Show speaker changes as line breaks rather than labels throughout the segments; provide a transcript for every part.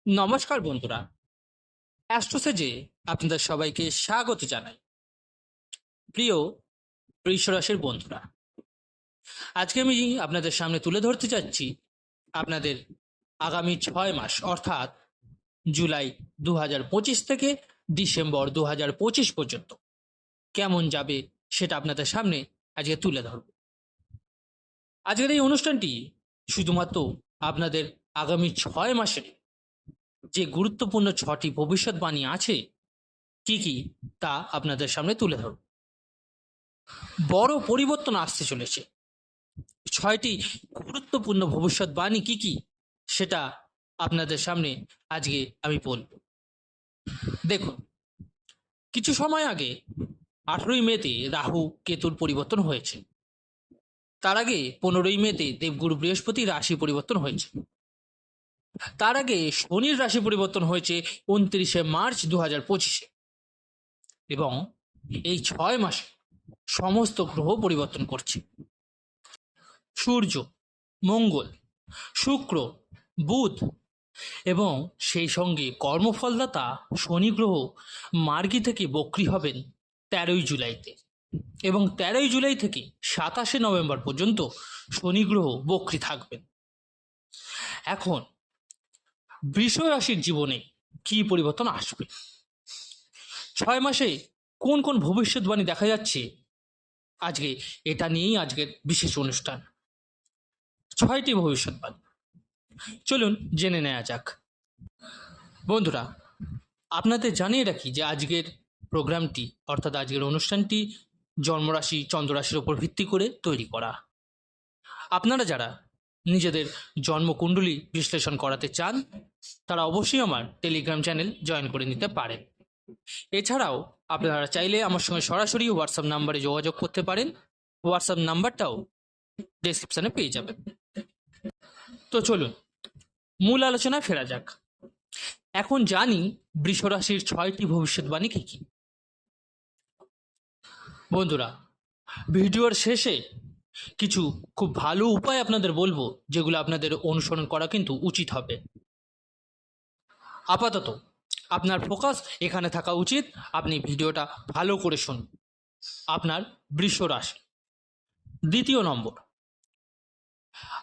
নমস্কার বন্ধুরা, অ্যাস্ট্রোসেজে আপনাদের সবাইকে স্বাগত জানাই। প্রিয় বৃষ রাশির বন্ধুরা, আজকে আমি আপনাদের সামনে তুলে ধরতে চাচ্ছি আপনাদের আগামী 6 মাস অর্থাৎ জুলাই 2025 থেকে ডিসেম্বর 2025 পর্যন্ত কেমন যাবে সেটা আপনাদের সামনে আজকে তুলে ধরব। আজকের এই অনুষ্ঠানটি শুধুমাত্র আপনাদের আগামী 6 মাসের যে গুরুত্বপূর্ণ 6টি ভবিষ্যৎবাণী আছে কি কি তা আপনাদের সামনে তুলে ধরব। বড় পরিবর্তন আসতে চলেছে। 6টি গুরুত্বপূর্ণ ভবিষ্যৎবাণী কি কি সেটা আপনাদের সামনে আজকে আমি বলব। দেখুন, কিছু সময় আগে 18ই মেতে রাহু কেতুর পরিবর্তন হয়েছে। তার আগে 15ই মেতে দেবগুরু বৃহস্পতি রাশি পরিবর্তন হয়েছে। তার আগে শনির রাশি পরিবর্তন হয়েছে 29শে মার্চ 2025-এ। এবং এই 6 মাসে সমস্ত গ্রহ পরিবর্তন করছে। সূর্য, মঙ্গল, শুক্র, বুধ এবং সেই সঙ্গে কর্মফলদাতা শনি গ্রহ মার্গী থেকে বক্রী হবেন 13ই জুলাইতে, এবং 13ই জুলাই থেকে 27শে নভেম্বর পর্যন্ত শনি গ্রহ বক্রী থাকবেন। এখন বৃষ রাশির জীবনে কি পরিবর্তন আসবে, 6 মাসে কোন কোন ভবিষ্যৎবাণী দেখা যাচ্ছে, আজকে এটা নিয়েই আজকের বিশেষ অনুষ্ঠান। 6টি ভবিষ্যৎবাণী চলুন জেনে নেওয়া যাক। বন্ধুরা, আপনাদের জানিয়ে রাখি যে আজকের প্রোগ্রামটি অর্থাৎ আজকের অনুষ্ঠানটি জন্মরাশি চন্দ্ররাশির ওপর ভিত্তি করে তৈরি করা। আপনারা যারা নিজেদের জন্মকুণ্ডলী বিশ্লেষণ করাতে চান তারা অবশ্যই আমার টেলিগ্রাম চ্যানেল জয়েন করে নিতে পারেন। এছাড়াও আপনারা চাইলে আমার সঙ্গে সরাসরি হোয়াটসঅ্যাপ নাম্বারে যোগাযোগ করতে পারেন। হোয়াটসঅ্যাপ নাম্বারটাও ডেসক্রিপশনে পেয়ে যাবেন। তো চলুন মূল আলোচনায় ফেরা যাক। এখন জানি বৃষ রাশির 6টি ভবিষ্যৎবাণী কি কি। বন্ধুরা, ভিডিওর শেষে কিছু খুব ভালো উপায় আপনাদের বলবো, যেগুলো আপনাদের অনুসরণ করা কিন্তু উচিত হবে। আপাতত আপনার ফোকাস এখানে থাকা উচিত, আপনি ভিডিওটা ভালো করে শুনুন। আপনার বৃষ রাশি। দ্বিতীয় নম্বর,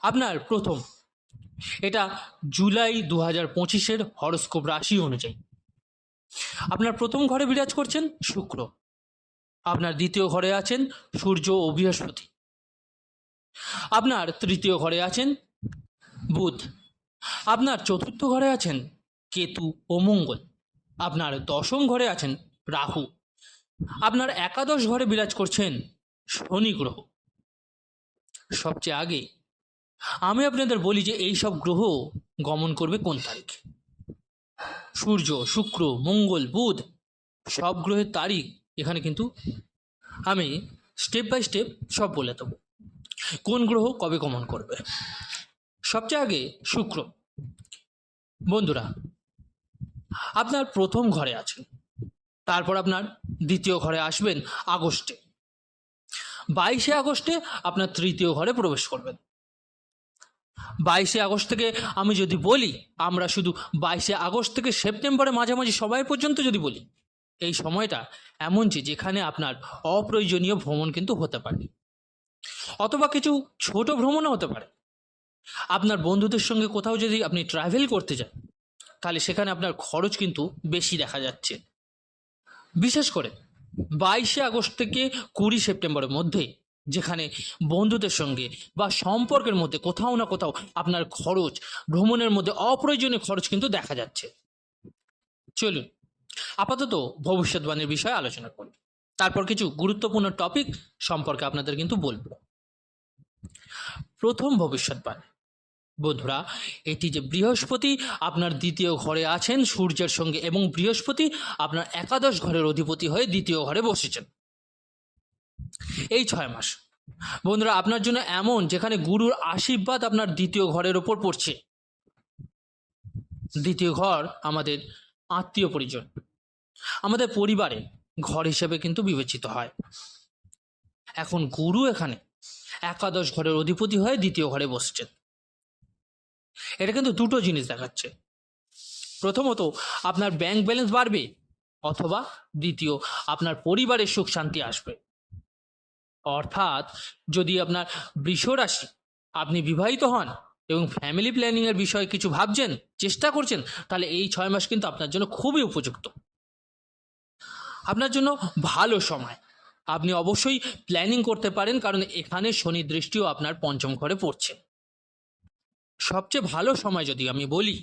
আপনার প্রথম, এটা জুলাই 2025-এর হরোস্কোপ রাশি অনুযায়ী আপনার প্রথম ঘরে বিরাজ করছেন শুক্র, আপনার দ্বিতীয় ঘরে আছেন সূর্য ও বৃহস্পতি, আপনার তৃতীয় ঘরে আছেন বুধ, আপনার চতুর্থ ঘরে আছেন কেতু ও মঙ্গল, আপনার দশম ঘরে আছেন রাহু, আপনার একাদশ ঘরে বিরাজ করছেন শনি গ্রহ। সবচেয়ে আগে আমি আপনাদের বলি যে এই সব গ্রহ গমন করবে কোন তারিখে। সূর্য, শুক্র, মঙ্গল, বুধ সব গ্রহের তারিখ এখানে কিন্তু আমি স্টেপ বাই স্টেপ সব বলে দেবো কোন গ্রহ কবে গমন করবে। সবচেয়ে আগে শুক্র। বন্ধুরা, আপনার প্রথম ঘরে আছেন, তারপর আপনার দ্বিতীয় ঘরে আসবেন আগস্টে। 22শে আগস্টে আপনার তৃতীয় ঘরে প্রবেশ করবেন। 22শে আগস্ট থেকে আমি যদি বলি, আমরা শুধু 22শে আগস্ট থেকে সেপ্টেম্বরের মাঝামাঝি সময় পর্যন্ত যদি বলি, এই সময়টা এমন যে যেখানে আপনার অপ্রয়োজনীয় ভ্রমণ কিন্তু হতে পারে, অথবা কিছু ছোট ভ্রমণও হতে পারে। আপনার বন্ধুদের সঙ্গে কোথাও যদি আপনি ট্রাভেল করতে যান, তাহলে সেখানে আপনার খরচ কিন্তু বেশি দেখা যাচ্ছে। বিশেষ করে 22শে আগস্ট থেকে 20 সেপ্টেম্বরের মধ্যে, যেখানে বন্ধুদের সঙ্গে বা সম্পর্কের মধ্যে কোথাও না কোথাও আপনার খরচ, ভ্রমণের মধ্যে অপ্রয়োজনীয় খরচ কিন্তু দেখা যাচ্ছে। চলুন আপাতত ভবিষ্যৎবাণীর বিষয়ে আলোচনা করি, তারপর কিছু গুরুত্বপূর্ণ টপিক সম্পর্কে আপনাদের কিন্তু বলবো। প্রথম ভবিষ্যৎবাণী, বন্ধুরা, এটি যে বৃহস্পতি আপনার দ্বিতীয় ঘরে আছেন সূর্যের সঙ্গে, এবং বৃহস্পতি আপনার একাদশ ঘরের অধিপতি হয়ে দ্বিতীয় ঘরে বসেছেন। এই 6 মাস বন্ধুরা আপনার জন্য এমন, যেখানে গুরুর আশীর্বাদ আপনার দ্বিতীয় ঘরের ওপর পড়ছে। দ্বিতীয় ঘর আমাদের আত্মীয় পরিজন, আমাদের পরিবারের ঘর হিসেবে কিন্তু বিবেচিত হয়। এখন গুরু এখানে একাদশ ঘরের অধিপতি হয়ে দ্বিতীয় ঘরে বসছেন। এটা কিন্তু দুটো জিনিস দেখাচ্ছে। প্রথমত আপনার ব্যাংক ব্যালেন্স বাড়বে, অথবা দ্বিতীয় আপনার পরিবারের সুখ শান্তি আসবে। অর্থাৎ যদি আপনার বৃষ রাশি, আপনি বিবাহিত হন এবং ফ্যামিলি প্ল্যানিংয়ের বিষয়ে কিছু ভাবছেন, চেষ্টা করছেন, তাহলে এই 6 মাস কিন্তু আপনার জন্য খুবই উপযুক্ত, আপনার জন্য ভালো সময়। আপনি অবশ্যই প্ল্যানিং করতে পারেন, কারণ এখানে শনি দৃষ্টিও আপনার পঞ্চম ঘরে পড়ছে। সবচেয়ে ভালো সময় যদি আমি বলি,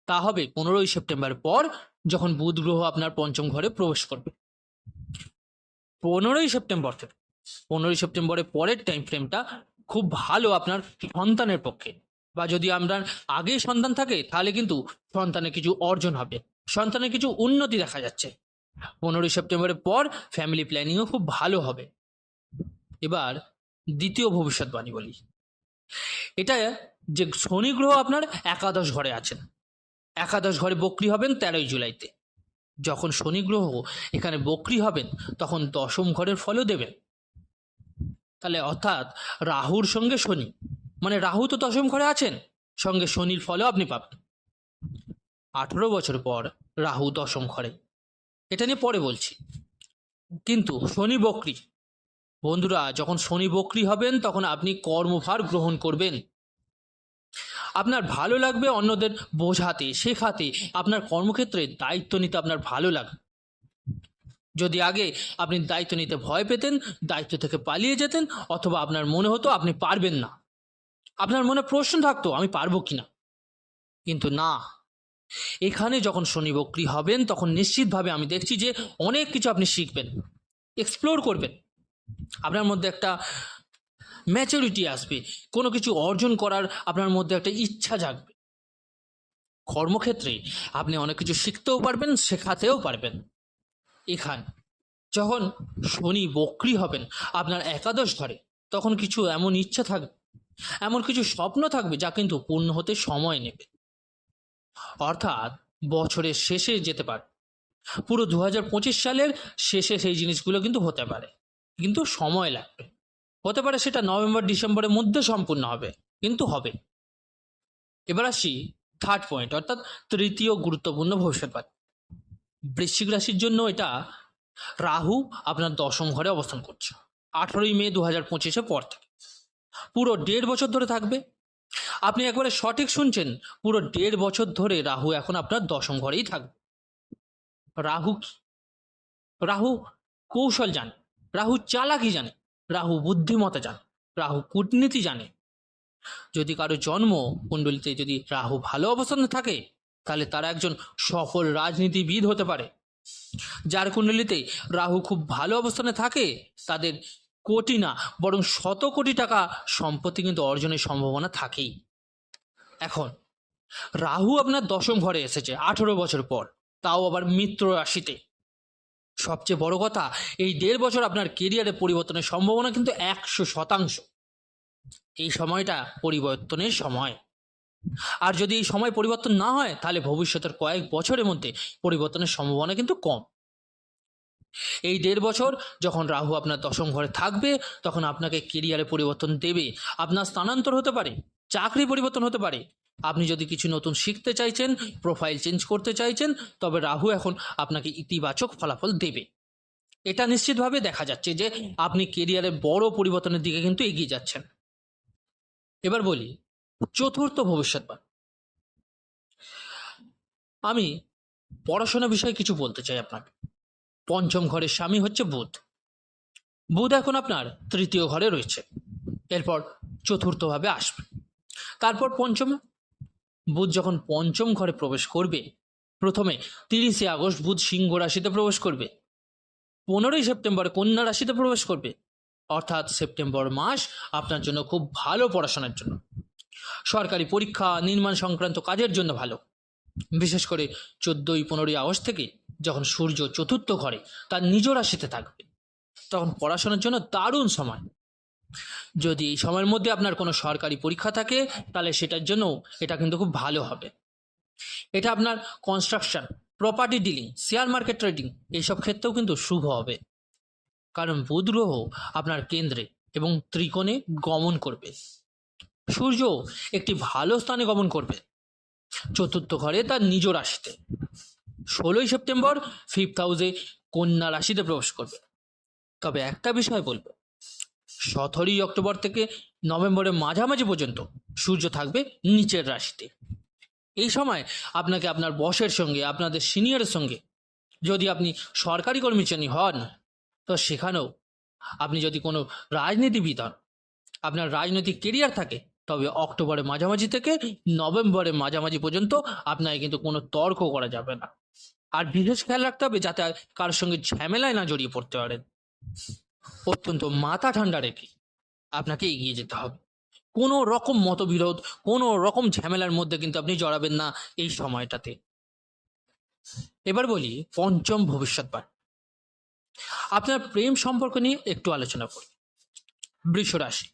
তা হবে 15ই সেপ্টেম্বর পর, যখন বুধ গ্রহ আপনার পঞ্চম ঘরে প্রবেশ করবে। 15ই সেপ্টেম্বরের পরের টাইম ফ্রেমটা খুব ভালো আপনার সন্তানের পক্ষে, বা যদি আপনার আগে সন্তান থাকে তাহলে কিন্তু সন্তানের কিছু অর্জন হবে, সন্তানের কিছু উন্নতি দেখা যাচ্ছে। 15ই সেপ্টেম্বরের পর ফ্যামিলি প্ল্যানিংও খুব ভালো হবে। এবার দ্বিতীয় ভবিষ্যৎবাণী বলি। এটা যে শনি গ্রহ আপনার একাদশ ঘরে আছেন, একাদশ ঘরে বক্রী হবেন 13ই জুলাইতে। যখন শনি গ্রহ এখানে বক্রী হবেন তখন দশম ঘরের ফলও দেবেন। তাহলে অর্থাৎ রাহুর সঙ্গে শনি, মানে রাহু তো দশম ঘরে আছেন, সঙ্গে শনির ফলও আপনি পাবেন। 18 বছর পর রাহু দশম ঘরে, এটা নিয়ে পরে বলছি। কিন্তু শনি বক্রী, বন্ধুরা, যখন শনি বক্রী হবেন তখন আপনি কর্মভার গ্রহণ করবেন। আপনার ভালো লাগবে অন্যদের বোঝাতে, শেখাতে, আপনার কর্মক্ষেত্রে দায়িত্ব নিতে আপনার ভালো লাগবে। যদি আগে আপনি দায়িত্ব নিতে ভয় পেতেন, দায়িত্ব থেকে পালিয়ে যেতেন, অথবা আপনার মনে হতো আপনি পারবেন না, আপনার মনে প্রশ্ন থাকতো আমি পারবো কিনা, কিন্তু না, এখানে যখন শনি বক্রী হবেন তখন নিশ্চিতভাবে আমি দেখছি যে অনেক কিছু আপনি শিখবেন, এক্সপ্লোর করবেন, আপনার মধ্যে একটা ম্যাচুরিটি আসবে, কোনো কিছু অর্জন করার আপনার মধ্যে একটা ইচ্ছা জাগবে। কর্মক্ষেত্রে আপনি অনেক কিছু শিখতেও পারবেন, শেখাতেও পারবেন। এখানে যখন শনি বক্রী হবেন আপনার একাদশ ঘরে, তখন কিছু এমন ইচ্ছা থাকবে, এমন কিছু স্বপ্ন থাকবে যা কিন্তু পূর্ণ হতে সময় নেবে। অর্থাৎ বছরের শেষে যেতে পারে, পুরো 2025 সালের শেষে সেই জিনিসগুলো কিন্তু হতে পারে, কিন্তু সময় লাগবে। হতে পারে সেটা নভেম্বর ডিসেম্বরের মধ্যে সম্পূর্ণ হবে, কিন্তু হবে। এবার আসি থার্ড পয়েন্ট, অর্থাৎ তৃতীয় গুরুত্বপূর্ণ ভবিষ্যৎবাণী। বৃশ্চিক রাশির জন্য এটা রাহু আপনার দশম ঘরে অবস্থান করছে 18ই মে 2025 পর থেকে, পুরো 1.5 বছর ধরে থাকবে। আপনি একবারে সঠিক শুনছেন, পুরো 1.5 বছর ধরে রাহু এখন আপনার দশম ঘরেই থাকবে। রাহু কি? রাহু কৌশল জানে, রাহু চালাকি জানে, রাহু বুদ্ধিমত্তা জানে, রাহু কূটনীতি জানে। যদি কারো জন্ম কুণ্ডলিতে যদি রাহু ভালো অবস্থানে থাকে, তাহলে তারা একজন সফল রাজনীতিবিদ হতে পারে। যার কুণ্ডলিতে রাহু খুব ভালো অবস্থানে থাকে, তাদের কোটি না বরং শত কোটি টাকা সম্পত্তি কিন্তু অর্জনের সম্ভাবনা থাকেই। এখন রাহু আপনার দশম ঘরে এসেছে 18 বছর পর, তাও আবার মিত্র রাশিতে। সবচেয়ে বড় কথা, এই 1.5 বছর আপনার কেরিয়ারে পরিবর্তনের সম্ভাবনা কিন্তু 100%। এই সময়টা পরিবর্তনের সময়। আর যদি এই সময় পরিবর্তন না হয়, তাহলে ভবিষ্যতের কয়েক বছরের মধ্যে পরিবর্তনের সম্ভাবনা কিন্তু কম। এই 1.5 বছর যখন রাহু আপনার দশম ঘরে থাকবে, তখন আপনাকে কেরিয়ারে পরিবর্তন দেবে। আপনার স্থানান্তর হতে পারে, চাকরি পরিবর্তন হতে পারে। আপনি যদি কিছু নতুন শিখতে চাইছেন, প্রোফাইল চেঞ্জ করতে চাইছেন, তবে রাহু এখন আপনাকে ইতিবাচক ফলাফল দেবে। এটা নিশ্চিতভাবে দেখা যাচ্ছে যে আপনি কেরিয়ারে বড় পরিবর্তনের দিকে কিন্তু এগিয়ে যাচ্ছেন। এবার বলি চতুর্থ ভবিষ্যৎবাণী। আমি পড়াশোনা বিষয়ে কিছু বলতে চাই আপনাকে। পঞ্চম ঘরের স্বামী হচ্ছে বুধ। বুধ এখন আপনার তৃতীয় ঘরে রয়েছে, এরপর চতুর্থভাবে আসবে, তারপর পঞ্চমে। বুধ যখন পঞ্চম ঘরে প্রবেশ করবে, প্রথমে 30শে আগস্ট বুধ সিংহ রাশিতে প্রবেশ করবে, 15ই সেপ্টেম্বর কন্যা রাশিতে প্রবেশ করবে। অর্থাৎ সেপ্টেম্বর মাস আপনার জন্য খুব ভালো পড়াশোনার জন্য, সরকারি পরীক্ষা, নির্মাণ সংক্রান্ত কাজের জন্য ভালো। বিশেষ করে 14-15 আগস্ট থেকে যখন সূর্য চতুর্থ ঘরে তার নিজ রাশিতে থাকবে, তখন পড়াশোনার জন্য দারুণ সময়। যদি এই সময়ের মধ্যে আপনার কোনো সরকারি পরীক্ষা থাকে, তাহলে সেটার জন্য এটা কিন্তু খুব ভালো হবে। এটা আপনার construction, property dealing, share market trading এইসব ক্ষেত্রেও কিন্তু শুভ হবে, কারণ বুধ গ্রহ আপনার কেন্দ্রে এবং ত্রিকোণে গমন করবে। সূর্য একটি ভালো স্থানে গমন করবে, চতুর্থ ঘরে তার নিজ রাশিতে। 16ই সেপ্টেম্বর 5th হাউসে কন্যা রাশিতে প্রবেশ করবে। তবে একটা বিষয় বলবো, 17ই অক্টোবর থেকে নভেম্বরের মাঝামাঝি পর্যন্ত সূর্য থাকবে নিচের রাশিতে। এই সময় আপনাকে আপনার বসের সঙ্গে, আপনাদের সিনিয়রের সঙ্গে, যদি আপনি সরকারি কর্মচারী হন তো সেখানেও, আপনি যদি কোনো রাজনীতিবিদ হন, আপনার রাজনৈতিক কেরিয়ার থাকে, তবে অক্টোবরের মাঝামাঝি থেকে নভেম্বরের মাঝামাঝি পর্যন্ত আপনাকে কিন্তু কোনো তর্ক করা যাবে না। আর বিশেষ খেয়াল রাখতে হবে যাতে কারোর সঙ্গে ঝামেলায় না জড়িয়ে পড়তে পারেন। অত্যন্ত মাথা ঠান্ডা রেখে আপনাকে এগিয়ে যেতে হবে। কোনো রকম মতবিরোধ, কোনো রকম ঝামেলার মধ্যে কিন্তু আপনি জড়াবেন না এই সময়টাতে। এবার বলি পঞ্চম ভবিষ্যৎবাণী। আপনার প্রেম সম্পর্ক নিয়ে একটু আলোচনা করি। বৃষ রাশি,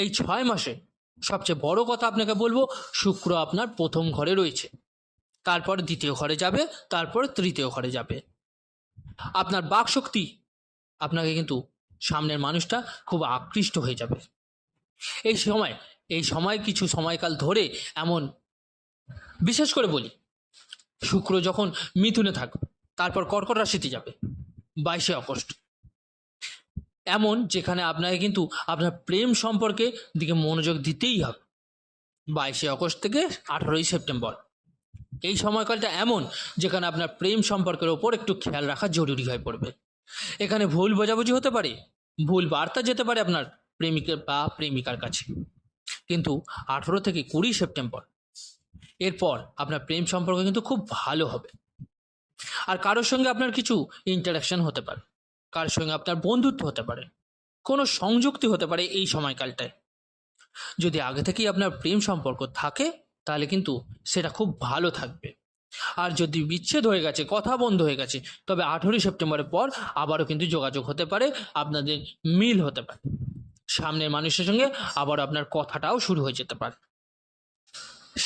এই 6 মাসে সবচেয়ে বড় কথা আপনাকে বলবো, শুক্র আপনার প্রথম ঘরে রয়েছে, তারপর দ্বিতীয় ঘরে যাবে, তারপর তৃতীয় ঘরে যাবে। আপনার বাকশক্তি, আপনাকে কিন্তু সামনের মানুষটা খুব আকৃষ্ট হয়ে যাবে এই সময় কিছু সময়কাল ধরে। এমন, বিশেষ করে বলি, শুক্র যখন মিথুনে থাকবে, তারপর কর্কট রাশিতে যাবে 22 আগস্ট। এমন যেখানে আপনাকে কিন্তু আপনার প্রেম সম্পর্কে দিকে মনোযোগ দিতেই হবে। 22 আগস্ট থেকে 18ই সেপ্টেম্বর, এই সময়কালটা এমন যেখানে আপনার প্রেম সম্পর্কের ওপর একটু খেয়াল রাখা জরুরি হয়ে পড়বে। এখানে ভুল বোঝাবুঝি হতে পারে, ভুল বার্তা যেতে পারে আপনার প্রেমিকের বা প্রেমিকার কাছে। কিন্তু 18 থেকে 20 সেপ্টেম্বর এরপর আপনার প্রেম সম্পর্ক কিন্তু খুব ভালো হবে। আর কারোর সঙ্গে আপনার কিছু ইন্টারাকশন হতে পারে, কারোর সঙ্গে আপনার বন্ধুত্ব হতে পারে, কোনো সংযুক্তি হতে পারে এই সময়কালটায়। যদি আগে থেকেই আপনার প্রেম সম্পর্ক থাকে তাহলে কিন্তু সেটা খুব ভালো থাকবে। আর যদি বিচ্ছেদ হয়ে গেছে, কথা বন্ধ হয়ে গেছে, তবে 18ই সেপ্টেম্বরের পর আবারও কিন্তু যোগাযোগ হতে পারে, আপনাদের মিল হতে পারে, সামনের মানুষের সঙ্গে আবার আপনার কথাটাও শুরু হয়ে যেতে পারে।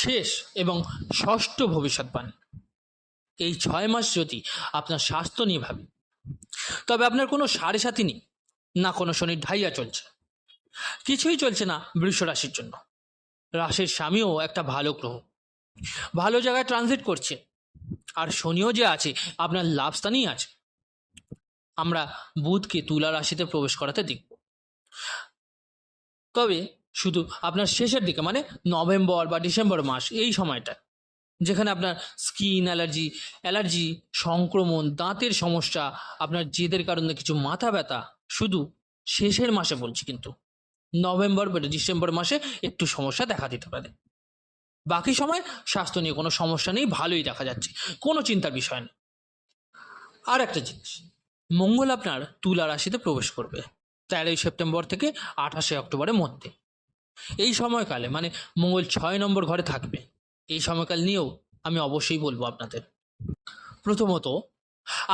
শেষ এবং ষষ্ঠ ভবিষ্যৎবাণী, এই 6 মাস যদি আপনার স্বাস্থ্য নিয়ে ভাবি, তবে আপনার কোনো সাড়ে সাথী নেই, না কোনো শনির ঢাইয়া চলছে, কিছুই চলছে না বৃষ রাশির জন্য। রাশির স্বামীও একটা ভালো গ্রহ, ভালো জায়গায় ট্রানজিট করছে, আর শনিও যে আছে আপনার লাভস্থানেই আছে। আমরা বুধকে তুলা রাশিতে প্রবেশ করাতে দেখব। তবে শুধু আপনার শেষের দিকে, মানে নভেম্বর বা ডিসেম্বর মাস, এই সময়টা যেখানে আপনার স্কিন অ্যালার্জি, সংক্রমণ, দাঁতের সমস্যা, আপনার জেদের কারণে কিছু মাথা ব্যথা, শুধু শেষের মাসে বলছি, কিন্তু নভেম্বর বা ডিসেম্বর মাসে একটু সমস্যা দেখা দিতে পারে। বাকি সময় স্বাস্থ্য নিয়ে কোনো সমস্যা নেই, ভালোই দেখা যাচ্ছে, কোনো চিন্তার বিষয় নেই। আর একটা জিনিস, মঙ্গল আপনার তুলা রাশিতে প্রবেশ করবে 13ই সেপ্টেম্বর থেকে 28 অক্টোবরের মধ্যে। এই সময়কালে, মানে মঙ্গল 6 নম্বর ঘরে থাকবে, এই সময়কাল নিয়েও আমি অবশ্যই বলবো আপনাদের। প্রথমত,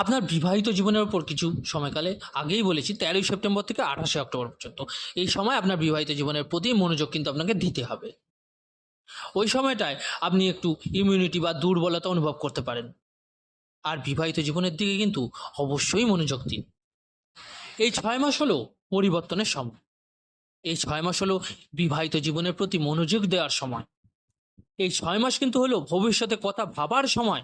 আপনার বিবাহিত জীবনের ওপর কিছু সময়কালে, আগেই বলেছি 13ই সেপ্টেম্বর থেকে 28 অক্টোবর পর্যন্ত, এই সময় আপনার বিবাহিত জীবনের প্রতি মনোযোগ কিন্তু আপনাকে দিতে হবে। ওই সময়টায় আপনি একটু ইমিউনিটি বা দুর্বলতা অনুভব করতে পারেন, আর বিবাহিত জীবনের দিকে কিন্তু অবশ্যই মনোযোগ দিন। এই 6 মাস হলো পরিবর্তনের সময়, এই 6 মাস হলো বিবাহিত জীবনের প্রতি মনোযোগ দেওয়ার সময়, এই 6 মাস কিন্তু হলো ভবিষ্যতে কথা ভাবার সময়,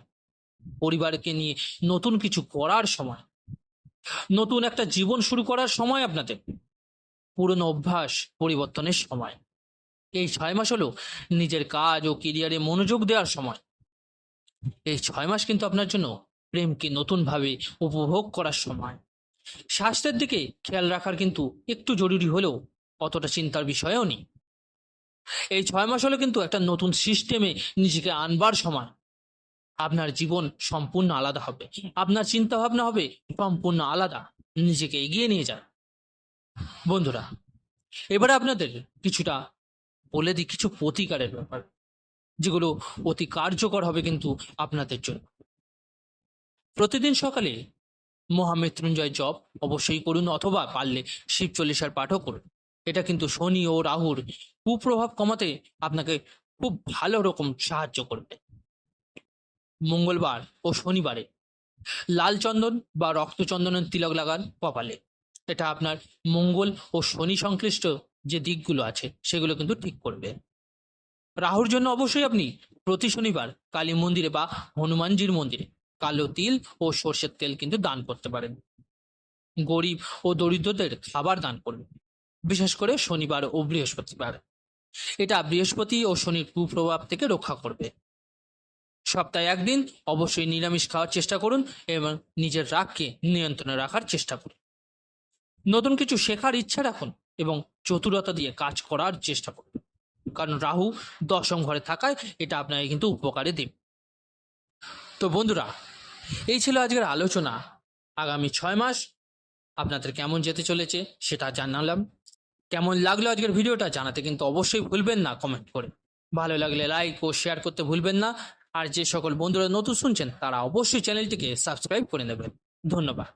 পরিবারকে নিয়ে নতুন কিছু করার সময়, নতুন একটা জীবন শুরু করার সময়, আপনাদের পুরনো অভ্যাস পরিবর্তনের সময়। এই 6 মাস হলো নিজের কাজ ও কেরিয়ারে মনোযোগ দেওয়ার সময়। এই 6 মাস কিন্তু আপনার জন্য প্রেমকে নতুনভাবে উপভোগ করার সময়। স্বাস্থ্যের দিকে খেয়াল রাখার কিন্তু একটু জরুরি হলেও অতটা চিন্তার বিষয়ও নেই। এই 6 মাস হলো কিন্তু একটা নতুন সিস্টেমে নিজেকে আনবার সময়। আপনার জীবন সম্পূর্ণ আলাদা হবে, আপনার চিন্তা ভাবনা হবে সম্পূর্ণ আলাদা, নিজেকে এগিয়ে নিয়ে যান। বন্ধুরা, এবারে আপনাদের কিছুটা বলে দিই কিছু প্রতিকারের ব্যাপার, যেগুলো অতি কার্যকর হবে কিন্তু আপনাদের জন্য। প্রতিদিন সকালে মহামৃত্যুঞ্জয় জপ অবশ্যই করুন, অথবা পারলে শিব চল্লিশার পাঠও করুন। এটা কিন্তু শনি ও রাহুর কুপ্রভাব কমাতে আপনাকে খুব ভালো রকম সাহায্য করবে। মঙ্গলবার ও শনিবারে লাল চন্দন বা রক্তচন্দনের তিলক লাগান কপালে, এটা আপনার মঙ্গল ও শনি সংশ্লিষ্ট যে দিকগুলো আছে সেগুলো কিন্তু ঠিক করবে। রাহুর জন্য অবশ্যই আপনি প্রতি শনিবার কালী মন্দিরে বা হনুমানজির মন্দিরে কালো তিল ও সর্ষের তেল কিন্তু দান করতে পারেন। গরিব ও দরিদ্রদের খাবার দান করবেন, বিশেষ করে শনিবার ও বৃহস্পতিবার। এটা বৃহস্পতি ও শনির কুপ্রভাব থেকে রক্ষা করবে। সপ্তাহে একদিন অবশ্যই নিরামিষ খাওয়ার চেষ্টা করুন এবং নিজের রাগকে নিয়ন্ত্রণে রাখার চেষ্টা করুন। নতুন কিছু শেখার ইচ্ছা রাখুন এবং চতুরতা দিয়ে কাজ করার চেষ্টা করুন, কারণ রাহু দশম ঘরে থাকায় এটা আপনাকে কিন্তু উপকারে দেবে। তো বন্ধুরা, এই ছিল আজকের আলোচনা। আগামী 6 মাস আপনাদের কেমন যেতে চলেছে সেটা জানালাম। কেমন লাগলো আজকের ভিডিওটা জানাতে কিন্তু অবশ্যই ভুলবেন না কমেন্ট করে। ভালো লাগলে লাইক ও শেয়ার করতে ভুলবেন না। আর যে সকল বন্ধুরা নতুন শুনছেন তারা অবশ্যই চ্যানেলটিকে সাবস্ক্রাইব করে নেবেন। ধন্যবাদ।